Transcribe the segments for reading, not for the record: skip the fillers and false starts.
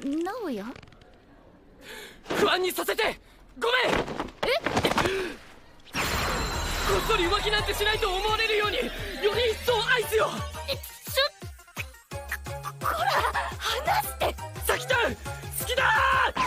直哉？不安にさせてごめん。こっそり浮気なんてしないと思われるようにより一層愛すよ。こら話して。さきちゃん好きだー。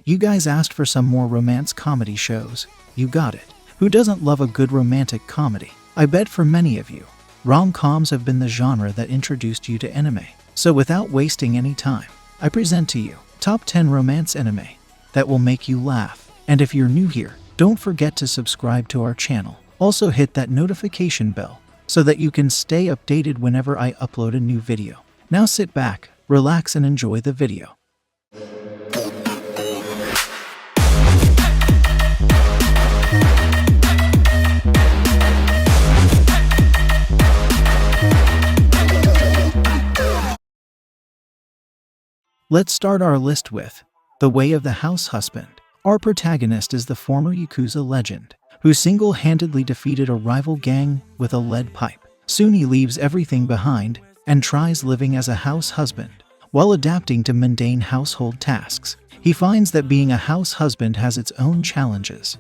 You guys asked for some more romance comedy shows. You got it. Who doesn't love a good romantic comedy? I bet for many of you, rom-coms have been the genre that introduced you to anime. So without wasting any time, I present to you top 10 romance anime that will make you laugh. And if you're new here, don't forget to subscribe to our channel. Also hit that notification bell so that you can stay updated whenever I upload a new video. Now sit back, relax and enjoy the video. Let's start our list with The Way of the House Husband. Our protagonist is the former Yakuza legend, who single-handedly defeated a rival gang with a lead pipe. Soon he leaves everything behind and tries living as a house husband. While adapting to mundane household tasks, he finds that being a house husband has its own challenges.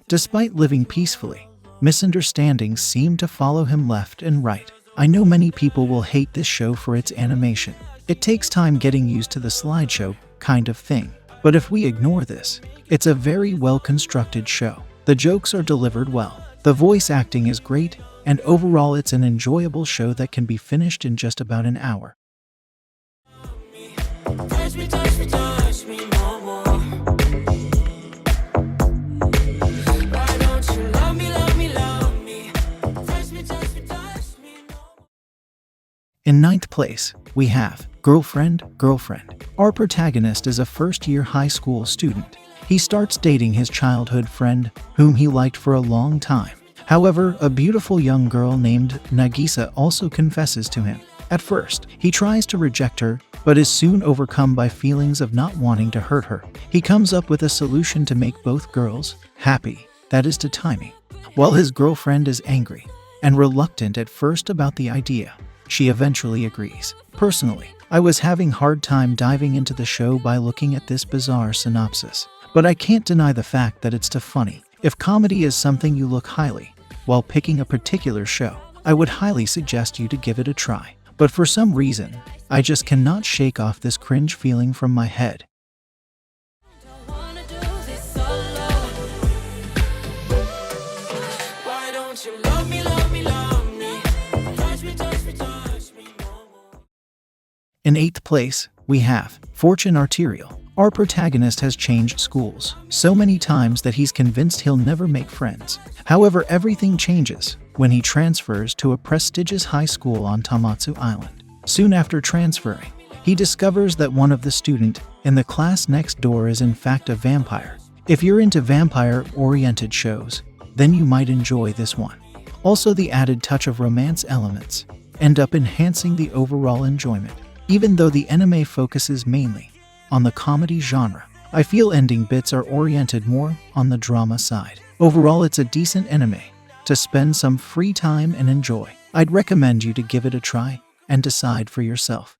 Despite living peacefully, misunderstandings seem to follow him left and right. I know many people will hate this show for its animation. It takes time getting used to the slideshow kind of thing. But if we ignore this, it's a very well-constructed show. The jokes are delivered well, the voice acting is great, and overall it's an enjoyable show that can be finished in just about an hour. In ninth place, we have Girlfriend. Our protagonist is a first-year high school student. He starts dating his childhood friend, whom he liked for a long time. However, a beautiful young girl named Nagisa also confesses to him. At first, he tries to reject her, but is soon overcome by feelings of not wanting to hurt her. He comes up with a solution to make both girls happy, that is to timing. While his girlfriend is angry and reluctant at first about the idea, she eventually agrees. Personally, I was having hard time diving into the show by looking at this bizarre synopsis. But I can't deny the fact that it's too funny. If comedy is something you look highly while picking a particular show, I would highly suggest you to give it a try. But for some reason, I just cannot shake off this cringe feeling from my head. In eighth place, we have Fortune Arterial. Our protagonist has changed schools so many times that he's convinced he'll never make friends. However, everything changes when he transfers to a prestigious high school on Tamatsu Island. Soon after transferring, he discovers that one of the students in the class next door is in fact a vampire. If you're into vampire-oriented shows, then you might enjoy this one. Also, the added touch of romance elements end up enhancing the overall enjoyment. Even though the anime focuses mainly on the comedy genre, I feel ending bits are oriented more on the drama side. Overall, it's a decent anime to spend some free time and enjoy. I'd recommend you to give it a try and decide for yourself.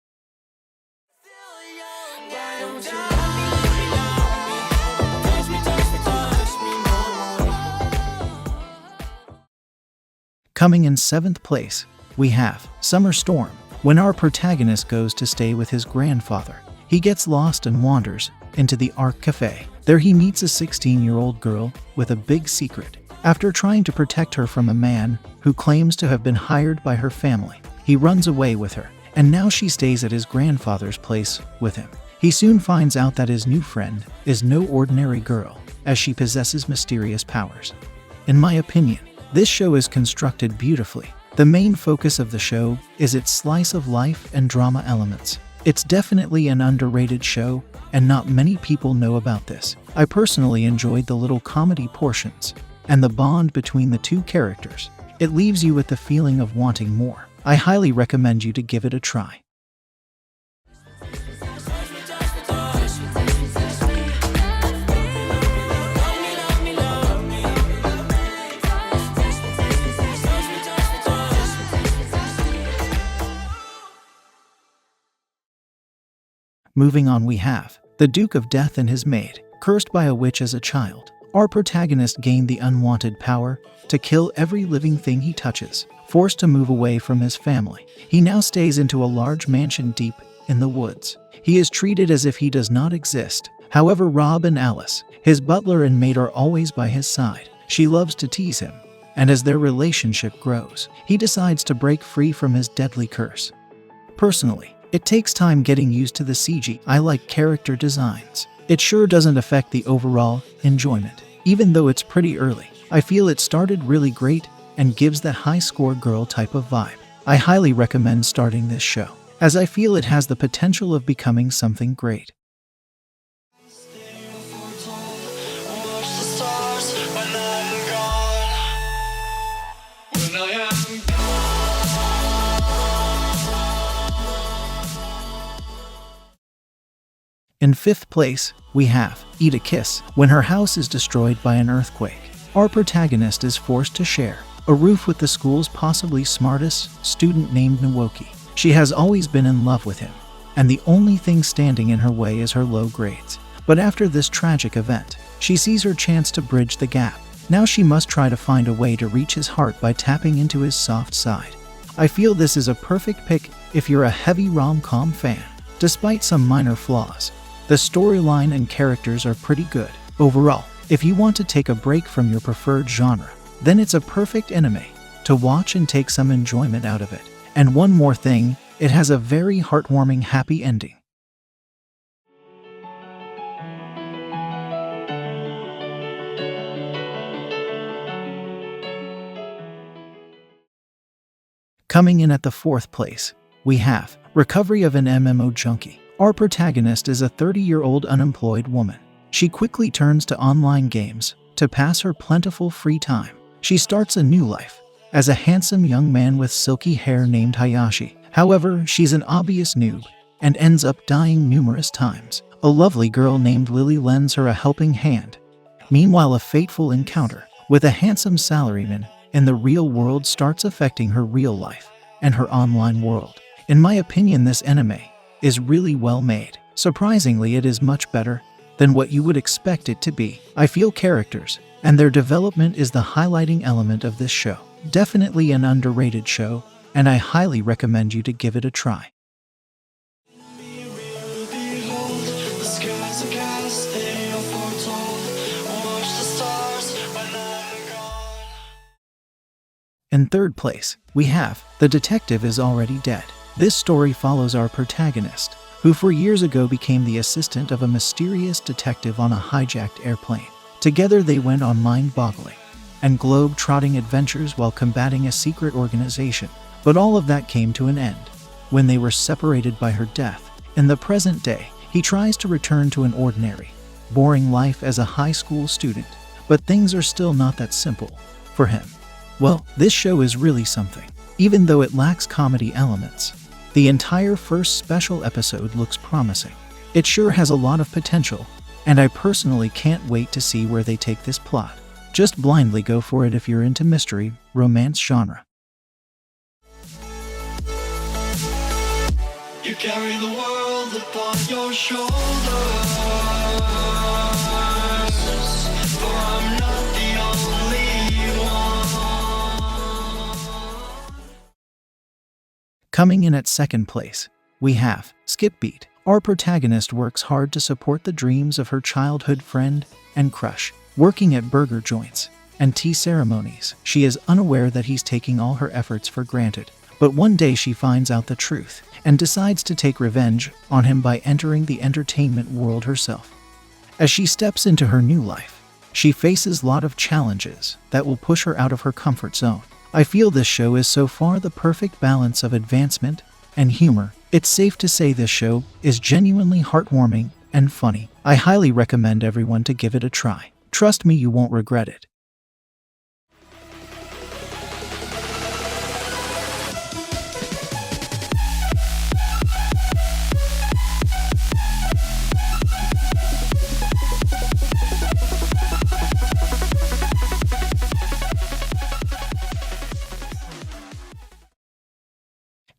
Coming in seventh place, we have Summer Storm. When our protagonist goes to stay with his grandfather, he gets lost and wanders into the Arc Cafe. There he meets a 16-year-old girl with a big secret. After trying to protect her from a man who claims to have been hired by her family, he runs away with her, and now she stays at his grandfather's place with him. He soon finds out that his new friend is no ordinary girl, as she possesses mysterious powers. In my opinion, this show is constructed beautifully. The main focus of the show is its slice of life and drama elements. It's definitely an underrated show, and not many people know about this. I personally enjoyed the little comedy portions and the bond between the two characters. It leaves you with the feeling of wanting more. I highly recommend you to give it a try. Moving on, we have the Duke of Death and his maid. Cursed by a witch as a child, our protagonist gained the unwanted power to kill every living thing he touches. Forced to move away from his family, he now stays into a large mansion deep in the woods. He is treated as if he does not exist. However, Rob and Alice, his butler and maid, are always by his side. She loves to tease him, and as their relationship grows, he decides to break free from his deadly curse. Personally, it takes time getting used to the CGI-like character designs. It sure doesn't affect the overall enjoyment. Even though it's pretty early, I feel it started really great and gives that high score girl type of vibe. I highly recommend starting this show, as I feel it has the potential of becoming something great. In 5th place, we have Eat a Kiss. When her house is destroyed by an earthquake, our protagonist is forced to share a roof with the school's possibly smartest student named Nawoki. She has always been in love with him, and the only thing standing in her way is her low grades. But after this tragic event, she sees her chance to bridge the gap. Now she must try to find a way to reach his heart by tapping into his soft side. I feel this is a perfect pick if you're a heavy rom-com fan. Despite some minor flaws, the storyline and characters are pretty good. Overall, if you want to take a break from your preferred genre, then it's a perfect anime to watch and take some enjoyment out of it. And one more thing, it has a very heartwarming happy ending. Coming in at the 4th place, we have Recovery of an MMO Junkie. Our protagonist is a 30-year-old unemployed woman. She quickly turns to online games to pass her plentiful free time. She starts a new life as a handsome young man with silky hair named Hayashi. However, she's an obvious noob and ends up dying numerous times. A lovely girl named Lily lends her a helping hand. Meanwhile, a fateful encounter with a handsome salaryman in the real world starts affecting her real life and her online world. In my opinion, this anime is really well made. Surprisingly, it is much better than what you would expect it to be. I feel characters and their development is the highlighting element of this show. Definitely an underrated show, and I highly recommend you to give it a try. In 3rd place, we have The Detective is Already Dead. This story follows our protagonist, who 4 years ago became the assistant of a mysterious detective on a hijacked airplane. Together they went on mind-boggling and globe-trotting adventures while combating a secret organization. But all of that came to an end when they were separated by her death. In the present day, he tries to return to an ordinary, boring life as a high school student, but things are still not that simple for him. Well, this show is really something. Even though it lacks comedy elements, the entire first special episode looks promising. It sure has a lot of potential, and I personally can't wait to see where they take this plot. Just blindly go for it if you're into mystery, romance genre. You carry the world upon your shoulders, for I'm not the only one. Coming in at 2nd place, we have Skip Beat. Our protagonist works hard to support the dreams of her childhood friend and crush, working at burger joints and tea ceremonies. She is unaware that he's taking all her efforts for granted. But one day she finds out the truth and decides to take revenge on him by entering the entertainment world herself. As she steps into her new life, she faces a lot of challenges that will push her out of her comfort zone. I feel this show is so far the perfect balance of advancement and humor. It's safe to say this show is genuinely heartwarming and funny. I highly recommend everyone to give it a try. Trust me, you won't regret it.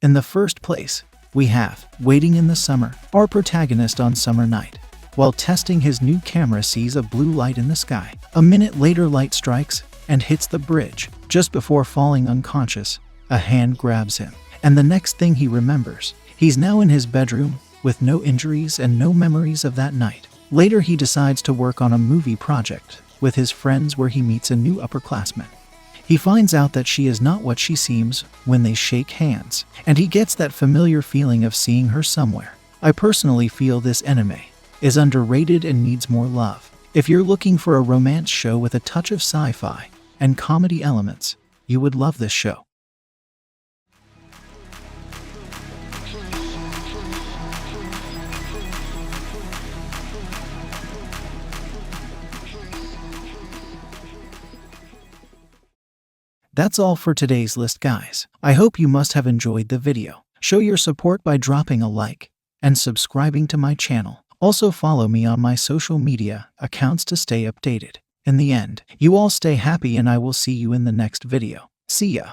In the 1st place, we have Waiting in the Summer. Our protagonist on summer night, while testing his new camera, sees a blue light in the sky. A minute later, light strikes and hits the bridge. Just before falling unconscious, a hand grabs him, and the next thing he remembers, he's now in his bedroom with no injuries and no memories of that night. Later, he decides to work on a movie project with his friends where he meets a new upperclassman. He finds out that she is not what she seems when they shake hands, and he gets that familiar feeling of seeing her somewhere. I personally feel this anime is underrated and needs more love. If you're looking for a romance show with a touch of sci-fi and comedy elements, you would love this show. That's all for today's list, guys. I hope you must have enjoyed the video. Show your support by dropping a like and subscribing to my channel. Also follow me on my social media accounts to stay updated. In the end, you all stay happy and I will see you in the next video. See ya.